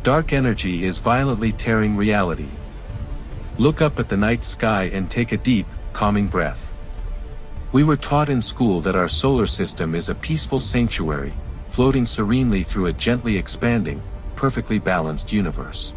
Dark energy is violently tearing reality. Look up at the night sky and take a deep, calming breath. We were taught in school that our solar system is a peaceful sanctuary, floating serenely through a gently expanding, perfectly balanced universe.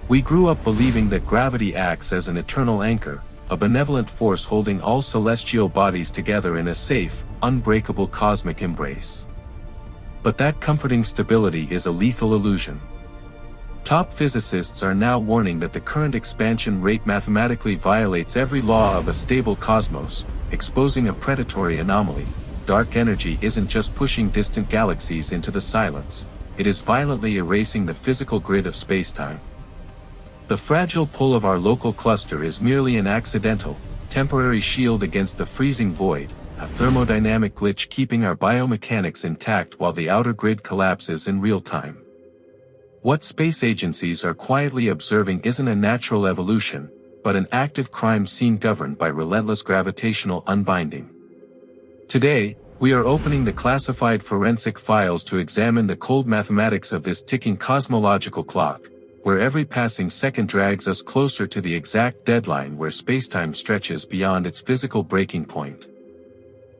We grew up believing that gravity acts as an eternal anchor, a benevolent force holding all celestial bodies together in a safe, unbreakable cosmic embrace. But that comforting stability is a lethal illusion. Top physicists are now warning that the current expansion rate mathematically violates every law of a stable cosmos, exposing a predatory anomaly. Dark energy isn't just pushing distant galaxies into the silence, it is violently erasing the physical grid of spacetime. The fragile pull of our local cluster is merely an accidental, temporary shield against the freezing void, a thermodynamic glitch keeping our biomechanics intact while the outer grid collapses in real time. What space agencies are quietly observing isn't a natural evolution, but an active crime scene governed by relentless gravitational unbinding. Today, we are opening the classified forensic files to examine the cold mathematics of this ticking cosmological clock, where every passing second drags us closer to the exact deadline where spacetime stretches beyond its physical breaking point.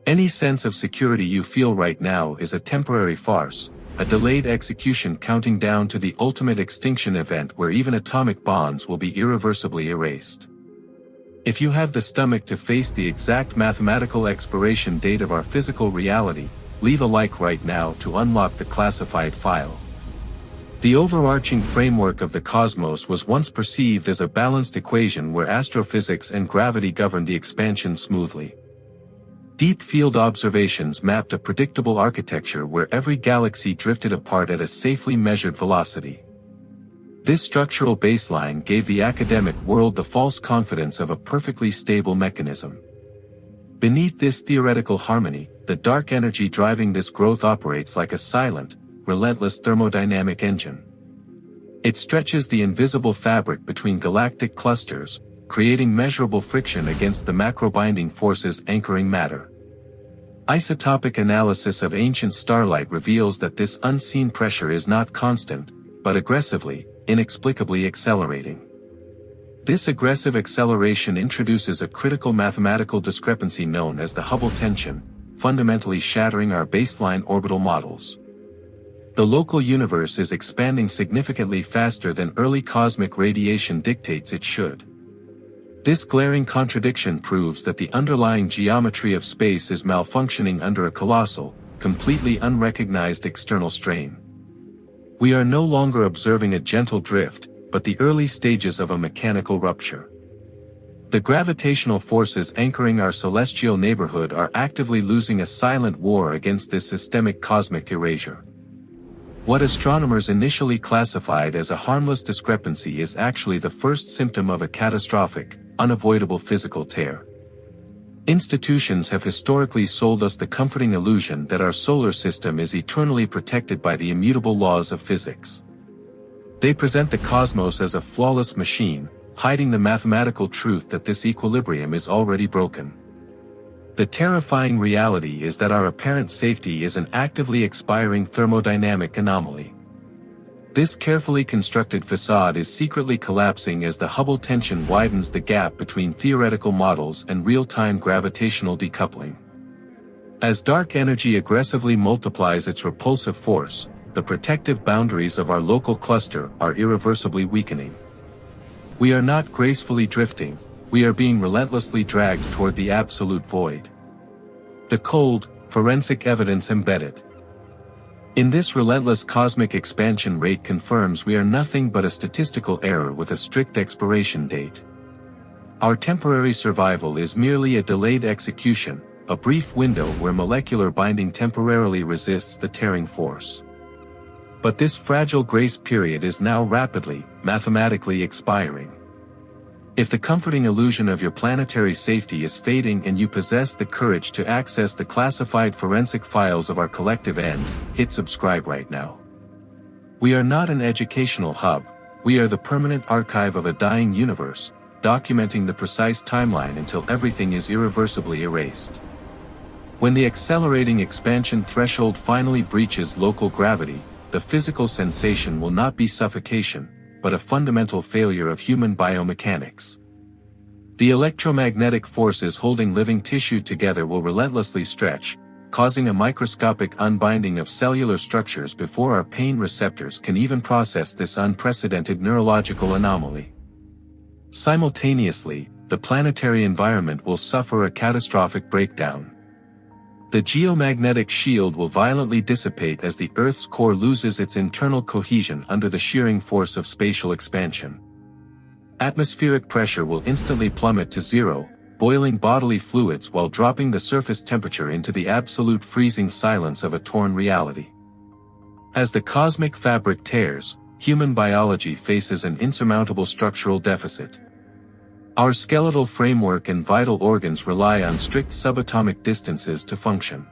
Any sense of security you feel right now is a temporary farce, a delayed execution counting down to the ultimate extinction event where even atomic bonds will be irreversibly erased. If you have the stomach to face the exact mathematical expiration date of our physical reality, leave a like right now to unlock the classified file. The overarching framework of the cosmos was once perceived as a balanced equation where astrophysics and gravity governed the expansion smoothly. Deep field observations mapped a predictable architecture where every galaxy drifted apart at a safely measured velocity. This structural baseline gave the academic world the false confidence of a perfectly stable mechanism. Beneath this theoretical harmony, the dark energy driving this growth operates like a silent, relentless thermodynamic engine. It stretches the invisible fabric between galactic clusters, creating measurable friction against the macro-binding forces anchoring matter. Isotopic analysis of ancient starlight reveals that this unseen pressure is not constant, but aggressively, inexplicably accelerating. This aggressive acceleration introduces a critical mathematical discrepancy known as the Hubble Tension, fundamentally shattering our baseline orbital models. The local universe is expanding significantly faster than early cosmic radiation dictates it should. This glaring contradiction proves that the underlying geometry of space is malfunctioning under a colossal, completely unrecognized external strain. We are no longer observing a gentle drift, but the early stages of a mechanical rupture. The gravitational forces anchoring our celestial neighborhood are actively losing a silent war against this systemic cosmic erasure. What astronomers initially classified as a harmless discrepancy is actually the first symptom of a catastrophic, unavoidable physical tear. Institutions have historically sold us the comforting illusion that our solar system is eternally protected by the immutable laws of physics. They present the cosmos as a flawless machine, hiding the mathematical truth that this equilibrium is already broken. The terrifying reality is that our apparent safety is an actively expiring thermodynamic anomaly. This carefully constructed facade is secretly collapsing as the Hubble tension widens the gap between theoretical models and real-time gravitational decoupling. As dark energy aggressively multiplies its repulsive force, the protective boundaries of our local cluster are irreversibly weakening. We are not gracefully drifting, we are being relentlessly dragged toward the absolute void. The cold, forensic evidence embedded in this relentless cosmic expansion rate confirms we are nothing but a statistical error with a strict expiration date. Our temporary survival is merely a delayed execution, a brief window where molecular binding temporarily resists the tearing force. But this fragile grace period is now rapidly, mathematically expiring. If the comforting illusion of your planetary safety is fading and you possess the courage to access the classified forensic files of our collective end, hit subscribe right now. We are not an educational hub, we are the permanent archive of a dying universe, documenting the precise timeline until everything is irreversibly erased. When the accelerating expansion threshold finally breaches local gravity, the physical sensation will not be suffocation, but a fundamental failure of human biomechanics. The electromagnetic forces holding living tissue together will relentlessly stretch, causing a microscopic unbinding of cellular structures before our pain receptors can even process this unprecedented neurological anomaly. Simultaneously, the planetary environment will suffer a catastrophic breakdown. The geomagnetic shield will violently dissipate as the Earth's core loses its internal cohesion under the shearing force of spatial expansion. Atmospheric pressure will instantly plummet to zero, boiling bodily fluids while dropping the surface temperature into the absolute freezing silence of a torn reality. As the cosmic fabric tears, human biology faces an insurmountable structural deficit. Our skeletal framework and vital organs rely on strict subatomic distances to function.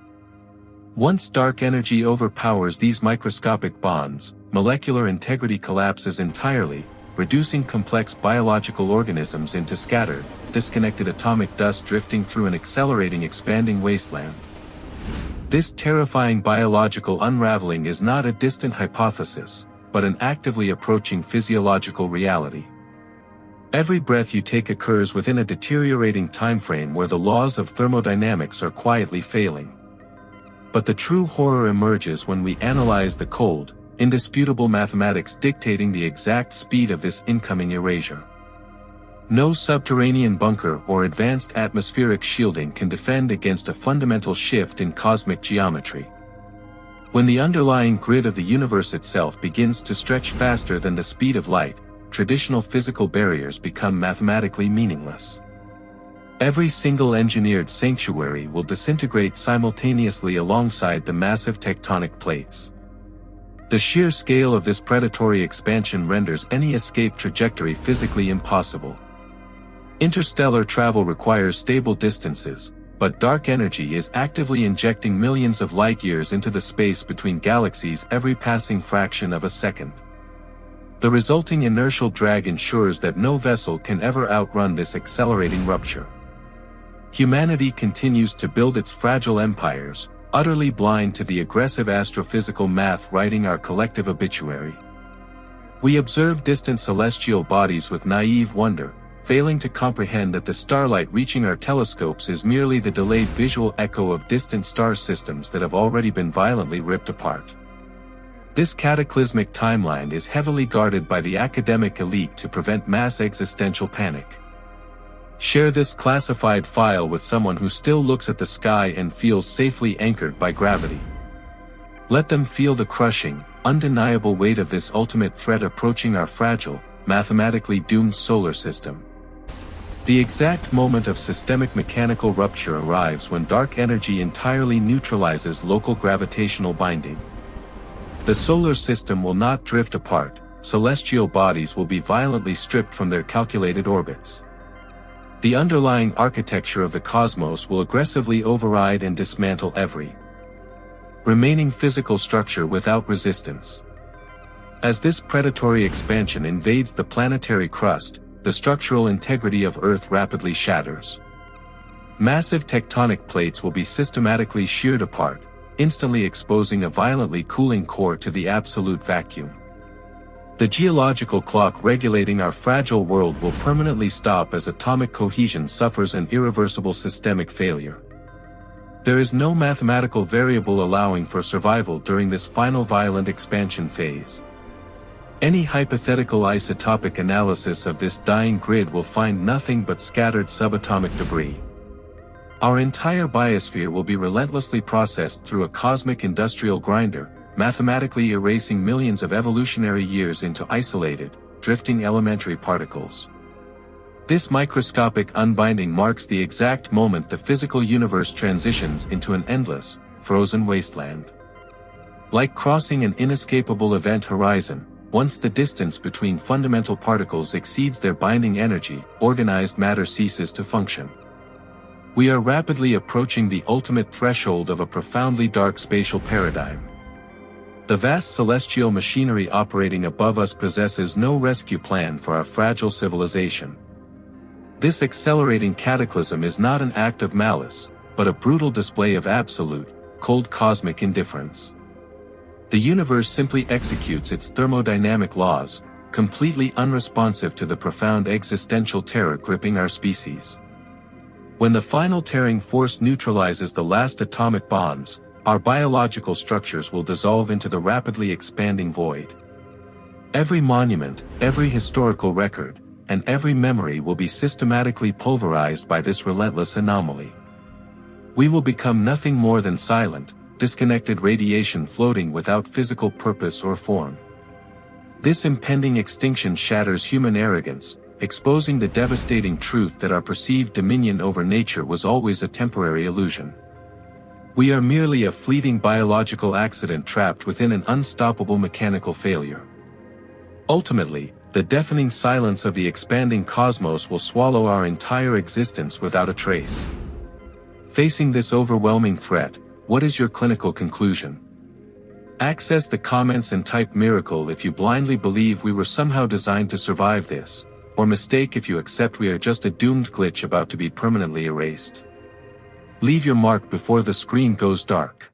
Once dark energy overpowers these microscopic bonds, molecular integrity collapses entirely, reducing complex biological organisms into scattered, disconnected atomic dust drifting through an accelerating expanding wasteland. This terrifying biological unraveling is not a distant hypothesis, but an actively approaching physiological reality. Every breath you take occurs within a deteriorating timeframe where the laws of thermodynamics are quietly failing. But the true horror emerges when we analyze the cold, indisputable mathematics dictating the exact speed of this incoming erasure. No subterranean bunker or advanced atmospheric shielding can defend against a fundamental shift in cosmic geometry. When the underlying grid of the universe itself begins to stretch faster than the speed of light, traditional physical barriers become mathematically meaningless. Every single engineered sanctuary will disintegrate simultaneously alongside the massive tectonic plates. The sheer scale of this predatory expansion renders any escape trajectory physically impossible. Interstellar travel requires stable distances, but dark energy is actively injecting millions of light-years into the space between galaxies every passing fraction of a second. The resulting inertial drag ensures that no vessel can ever outrun this accelerating rupture. Humanity continues to build its fragile empires, utterly blind to the aggressive astrophysical math writing our collective obituary. We observe distant celestial bodies with naive wonder, failing to comprehend that the starlight reaching our telescopes is merely the delayed visual echo of distant star systems that have already been violently ripped apart. This cataclysmic timeline is heavily guarded by the academic elite to prevent mass existential panic. Share this classified file with someone who still looks at the sky and feels safely anchored by gravity. Let them feel the crushing, undeniable weight of this ultimate threat approaching our fragile, mathematically doomed solar system. The exact moment of systemic mechanical rupture arrives when dark energy entirely neutralizes local gravitational binding. The solar system will not drift apart, celestial bodies will be violently stripped from their calculated orbits. The underlying architecture of the cosmos will aggressively override and dismantle every remaining physical structure without resistance. As this predatory expansion invades the planetary crust, the structural integrity of Earth rapidly shatters. Massive tectonic plates will be systematically sheared apart, instantly exposing a violently cooling core to the absolute vacuum. The geological clock regulating our fragile world will permanently stop as atomic cohesion suffers an irreversible systemic failure. There is no mathematical variable allowing for survival during this final violent expansion phase. Any hypothetical isotopic analysis of this dying grid will find nothing but scattered subatomic debris. Our entire biosphere will be relentlessly processed through a cosmic industrial grinder, mathematically erasing millions of evolutionary years into isolated, drifting elementary particles. This microscopic unbinding marks the exact moment the physical universe transitions into an endless, frozen wasteland. Like crossing an inescapable event horizon, once the distance between fundamental particles exceeds their binding energy, organized matter ceases to function. We are rapidly approaching the ultimate threshold of a profoundly dark spatial paradigm. The vast celestial machinery operating above us possesses no rescue plan for our fragile civilization. This accelerating cataclysm is not an act of malice, but a brutal display of absolute, cold cosmic indifference. The universe simply executes its thermodynamic laws, completely unresponsive to the profound existential terror gripping our species. When the final tearing force neutralizes the last atomic bonds, our biological structures will dissolve into the rapidly expanding void. Every monument, every historical record, and every memory will be systematically pulverized by this relentless anomaly. We will become nothing more than silent, disconnected radiation floating without physical purpose or form. This impending extinction shatters human arrogance, exposing the devastating truth that our perceived dominion over nature was always a temporary illusion. We are merely a fleeting biological accident trapped within an unstoppable mechanical failure. Ultimately, the deafening silence of the expanding cosmos will swallow our entire existence without a trace. Facing this overwhelming threat, what is your clinical conclusion? Access the comments and type miracle if you blindly believe we were somehow designed to survive this, or mistake if you accept we are just a doomed glitch about to be permanently erased. Leave your mark before the screen goes dark.